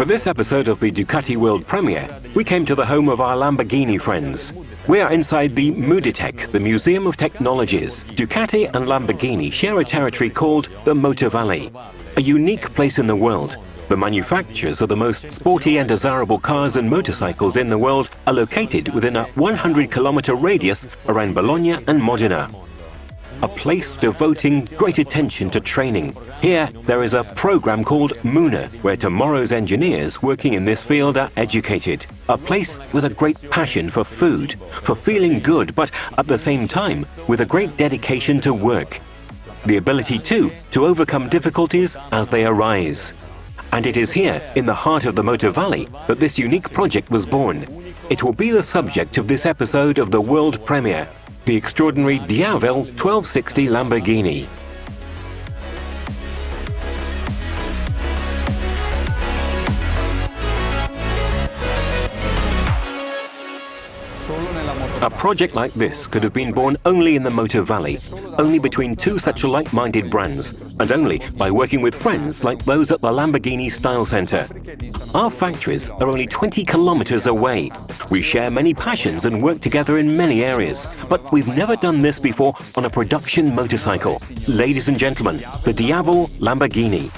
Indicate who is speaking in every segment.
Speaker 1: For this episode of the Ducati World Premiere, we came to the home of our Lamborghini friends. We are inside the Muditec, the Museum of Technologies. Ducati and Lamborghini share a territory called the Motor Valley, a unique place in the world. The manufacturers of the most sporty and desirable cars and motorcycles in the world are located within a 100-kilometer radius around Bologna and Modena. A place devoting great attention to training. Here, there is a program called MUNA, where tomorrow's engineers working in this field are educated. A place with a great passion for food, for feeling good, but at the same time, with a great dedication to work. The ability, too, to overcome difficulties as they arise. And it is here, in the heart of the Motor Valley, that this unique project was born. It will be the subject of this episode of the world premiere, the extraordinary DIAVEL 1260 Lamborghini. A project like this could have been born only in the Motor Valley, only between two such like-minded brands, and only by working with friends like those at the Lamborghini Style Center. Our factories are only 20 kilometers away. We share many passions and work together in many areas, but we've never done this before on a production motorcycle. Ladies and gentlemen, the DIAVEL Lamborghini.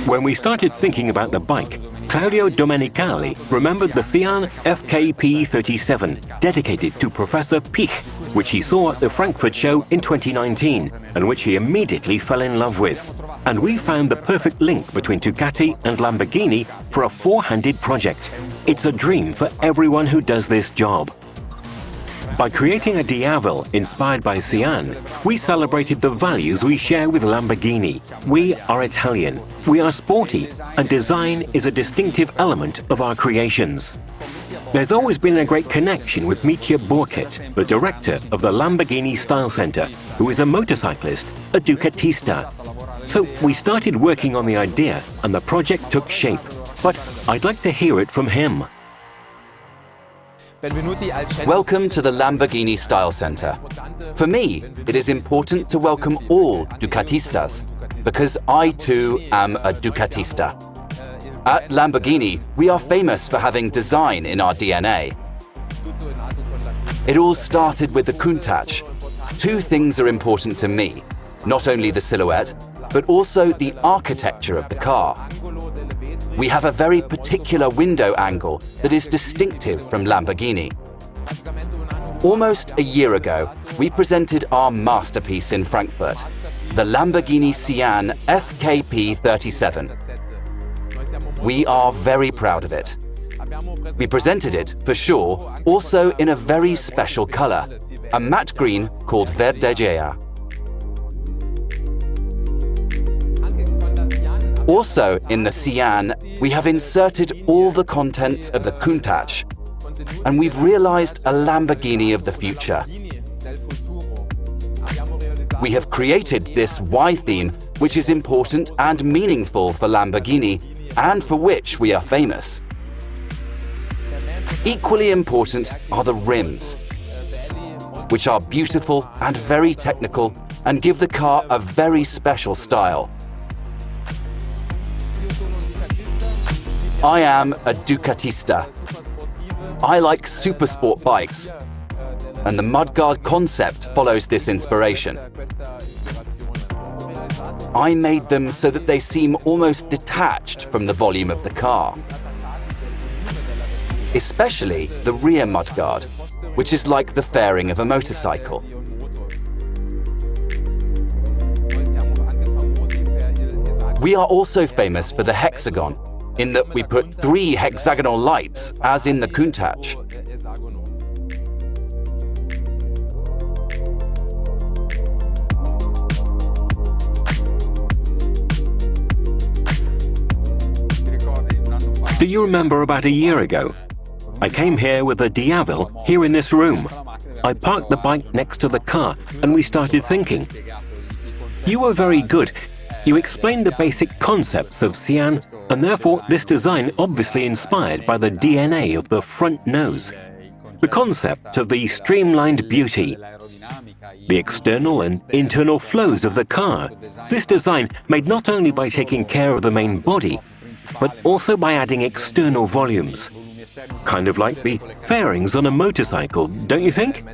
Speaker 1: When we started thinking about the bike, Claudio Domenicali remembered the Sian FKP37, dedicated to Professor Pich, which he saw at the Frankfurt show in 2019, and which he immediately fell in love with. And we found the perfect link between Ducati and Lamborghini for a four-handed project. It's a dream for everyone who does this job. By creating a DIAVEL inspired by Sian, we celebrated the values we share with Lamborghini. We are Italian, we are sporty, and design is a distinctive element of our creations. There's always been a great connection with Mitja Burkert, the director of the Lamborghini Style Center, who is a motorcyclist, a Ducatista. So we started working on the idea and the project took shape. But I'd like to hear it from him.
Speaker 2: Welcome to the Lamborghini Style Center. For me, it is important to welcome all Ducatistas, because I too am a Ducatista. At Lamborghini, we are famous for having design in our DNA. It all started with the Countach. Two things are important to me, not only the silhouette, but also the architecture of the car. We have a very particular window angle that is distinctive from Lamborghini. Almost a year ago, we presented our masterpiece in Frankfurt, the Lamborghini Sian FKP37. We are very proud of it. We presented it, for sure, also in a very special color, a matte green called Verdegea. Also in the Sian, we have inserted all the contents of the Countach, and we've realized a Lamborghini of the future. We have created this Y theme, which is important and meaningful for Lamborghini, and for which we are famous. Equally important are the rims. which are beautiful and very technical and give the car a very special style. I am a Ducatista. I like supersport bikes, and the mudguard concept follows this inspiration. I made them so that they seem almost detached from the volume of the car. Especially the rear mudguard, which is like the fairing of a motorcycle. We are also famous for the hexagon, in that we put 3 hexagonal lights, as in the Countach.
Speaker 1: Do you remember about a year ago? I came here with a DIAVEL here in this room. I parked the bike next to the car and we started thinking. You were very good. You explained the basic concepts of Sian, and therefore this design obviously inspired by the DNA of the front nose. The concept of the streamlined beauty, the external and internal flows of the car. This design made not only by taking care of the main body, but also by adding external volumes. Kind of like the fairings on a motorcycle, don't you think?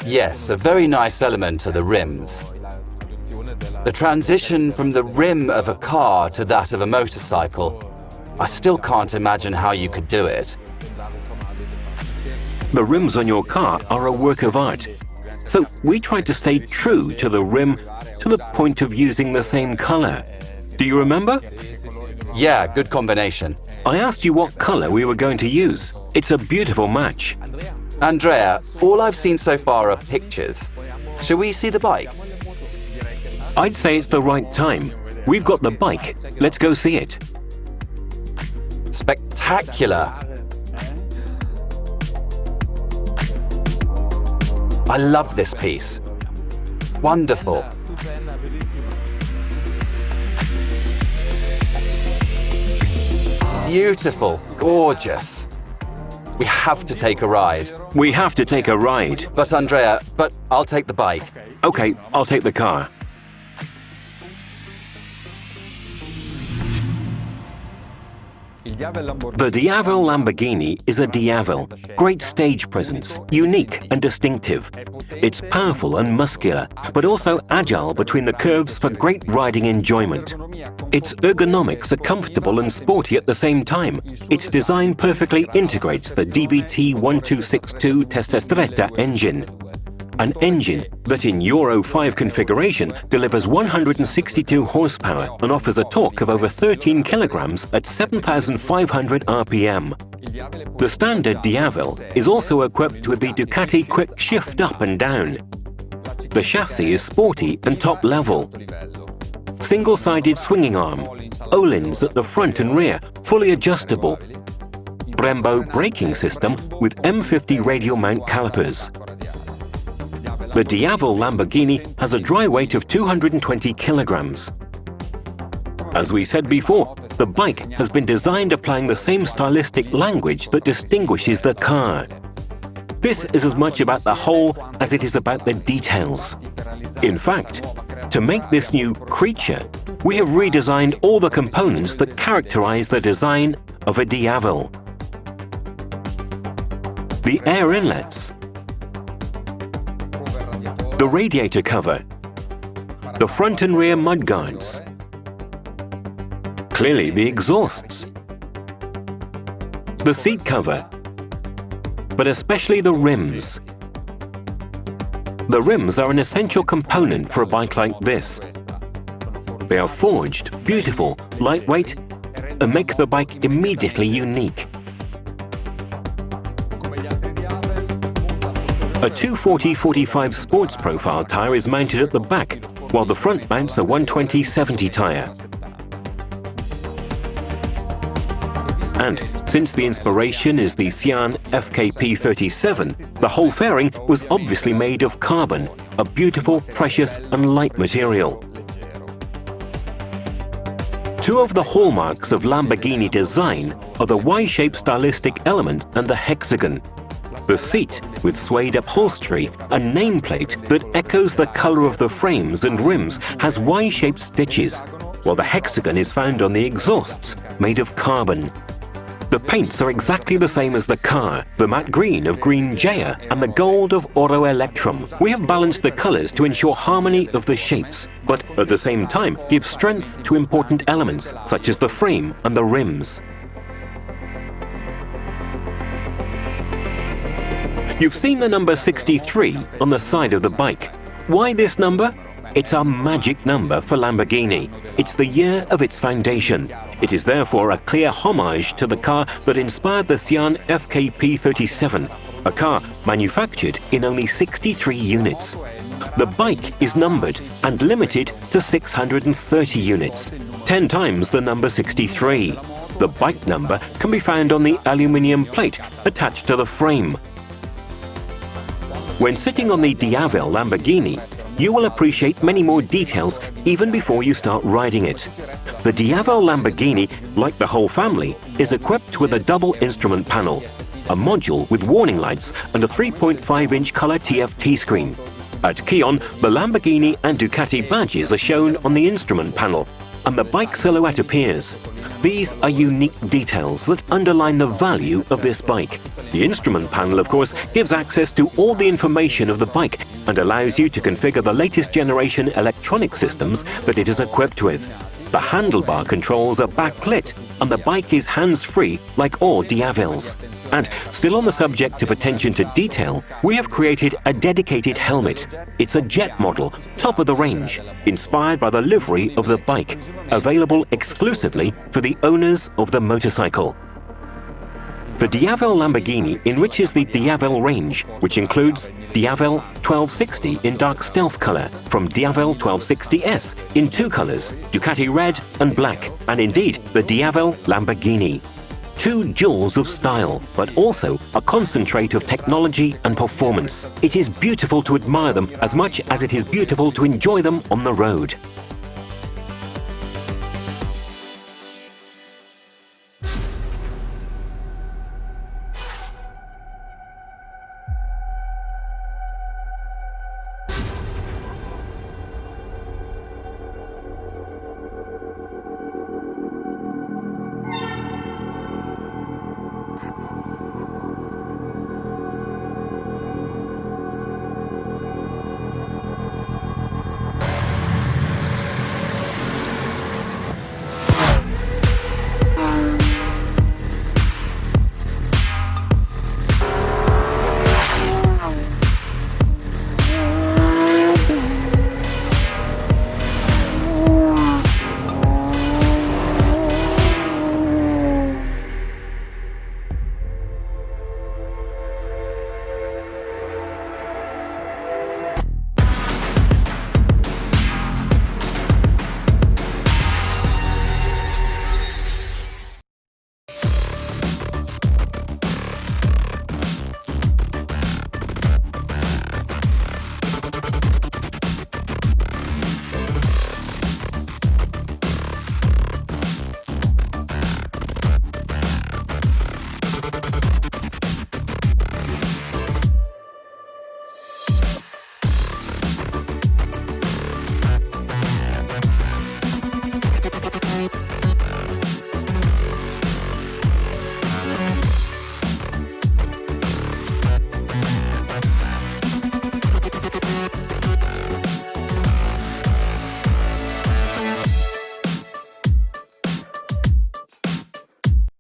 Speaker 2: Yes, a very nice element are the rims. The transition from the rim of a car to that of a motorcycle, I still can't imagine how you could do it.
Speaker 1: The rims on your car are a work of art. So we tried to stay true to the rim to the point of using the same color. Do you remember?
Speaker 2: Yeah, good combination.
Speaker 1: I asked you what color we were going to use. It's a beautiful match.
Speaker 2: Andrea, all I've seen so far are pictures. Shall we see the bike?
Speaker 1: I'd say it's the right time. We've got the bike. Let's go see it.
Speaker 2: Spectacular! I love this piece. Wonderful. Beautiful, gorgeous. We have to take a ride.
Speaker 1: We have to take a ride.
Speaker 2: But Andrea, I'll take the bike.
Speaker 1: Okay, I'll take the car. The DIAVEL Lamborghini is a DIAVEL, great stage presence, unique and distinctive. It's powerful and muscular, but also agile between the curves for great riding enjoyment. Its ergonomics are comfortable and sporty at the same time. Its design perfectly integrates the DVT1262 Testastretta engine. An engine that in Euro 5 configuration delivers 162 horsepower and offers a torque of over 13 kilograms at 7,500 RPM. The standard DIAVEL is also equipped with the Ducati Quick Shift Up and Down. The chassis is sporty and top level. Single-sided swinging arm, O-lins at the front and rear, fully adjustable. Brembo braking system with M50 radial mount calipers. The DIAVEL Lamborghini has a dry weight of 220 kilograms. As we said before, the bike has been designed applying the same stylistic language that distinguishes the car. This is as much about the whole as it is about the details. In fact, to make this new creature, we have redesigned all the components that characterize the design of a DIAVEL. The air inlets, the radiator cover, the front and rear mudguards, clearly the exhausts, the seat cover, but especially the rims. The rims are an essential component for a bike like this. They are forged, beautiful, lightweight, and make the bike immediately unique. A 240/45 sports profile tyre is mounted at the back, while the front mounts a 120/70 tyre. And since the inspiration is the Sian FKP37, the whole fairing was obviously made of carbon, a beautiful, precious and light material. Two of the hallmarks of Lamborghini design are the Y-shaped stylistic element and the hexagon. The seat, with suede upholstery, a nameplate that echoes the color of the frames and rims, has Y-shaped stitches, while the hexagon is found on the exhausts, made of carbon. The paints are exactly the same as the car, the matte green of Green Jaya and the gold of Oro Electrum. We have balanced the colors to ensure harmony of the shapes, but at the same time give strength to important elements such as the frame and the rims. You've seen the number 63 on the side of the bike. Why this number? It's a magic number for Lamborghini. It's the year of its foundation. It is therefore a clear homage to the car that inspired the Sian FKP37, a car manufactured in only 63 units. The bike is numbered and limited to 630 units, 10 times the number 63. The bike number can be found on the aluminium plate attached to the frame. When sitting on the DIAVEL Lamborghini, you will appreciate many more details even before you start riding it. The DIAVEL Lamborghini, like the whole family, is equipped with a double instrument panel, a module with warning lights and a 3.5-inch color TFT screen. At Kion, the Lamborghini and Ducati badges are shown on the instrument panel, and the bike silhouette appears. These are unique details that underline the value of this bike. The instrument panel, of course, gives access to all the information of the bike and allows you to configure the latest generation electronic systems that it is equipped with. The handlebar controls are backlit and the bike is hands-free like all DIAVELs. And still on the subject of attention to detail, we have created a dedicated helmet. It's a jet model, top of the range, inspired by the livery of the bike, available exclusively for the owners of the motorcycle. The DIAVEL Lamborghini enriches the DIAVEL range, which includes DIAVEL 1260 in dark stealth color, from DIAVEL 1260S in two colors, Ducati red and black, and indeed the DIAVEL Lamborghini. 2 jewels of style, but also a concentrate of technology and performance. It is beautiful to admire them as much as it is beautiful to enjoy them on the road.